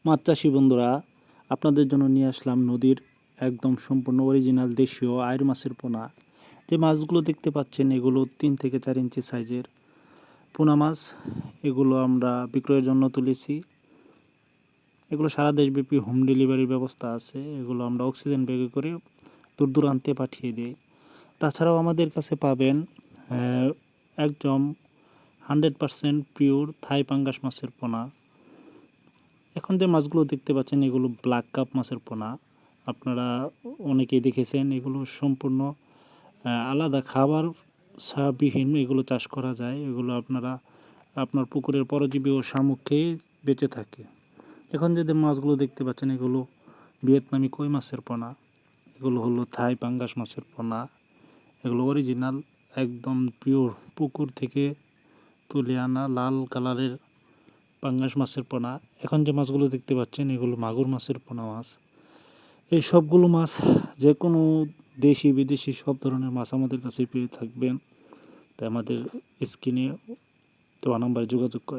মাছ চাষি বন্ধুরা, আপনাদের জন্য নিয়ে আসলাম নদীর একদম সম্পূর্ণ অরিজিনাল দেশীয় আইড় মাছের পোনা। যে মাছগুলো দেখতে পাচ্ছেন এগুলো 3 থেকে 4 ইঞ্চি সাইজের পোনা মাছ। এগুলো আমরা বিক্রয়ের জন্য তুলেছি। এগুলো সারা দেশব্যাপী হোম ডেলিভারির ব্যবস্থা আছে। এগুলো আমরা অক্সিজেন ব্যাগে করে দূর দূরান্তে পাঠিয়ে দিই। তাছাড়াও আমাদের কাছে পাবেন একদম 100% পিওর থাই পাঙ্গাস মাছের পোনা। এখন যে মাছগুলো দেখতে পাচ্ছেন এগুলো ব্ল্যাক কাপ মাছের পোনা। আপনারা অনেকেই দেখেছেন, এগুলো সম্পূর্ণ আলাদা খাবার বিহীন এগুলো চাষ করা যায়। এগুলো আপনার পুকুরের পরজীবী ও শামুক খেয়ে বেঁচে থাকে। এখন যে মাছগুলো দেখতে পাচ্ছেন এগুলো ভিয়েতনামি কই মাছের পোনা। এগুলো হলো থাই পাঙ্গাস মাছের পোনা। এগুলো অরিজিনাল একদম পিওর পুকুর থেকে তুলে আনা লাল কালারের পাঙ্গাস মাছের পোনা। এখন যে মাছগুলো দেখতে পাচ্ছেন এগুলো মাগুর মাছের পোনা মাছ। এই সবগুলো মাছ যে কোনো দেশি বিদেশি সব ধরনের মাছ আমাদের কাছে পেয়ে থাকবেন। তাই আমাদের স্ক্রিনে দেওয়া নাম্বারে যোগাযোগ করে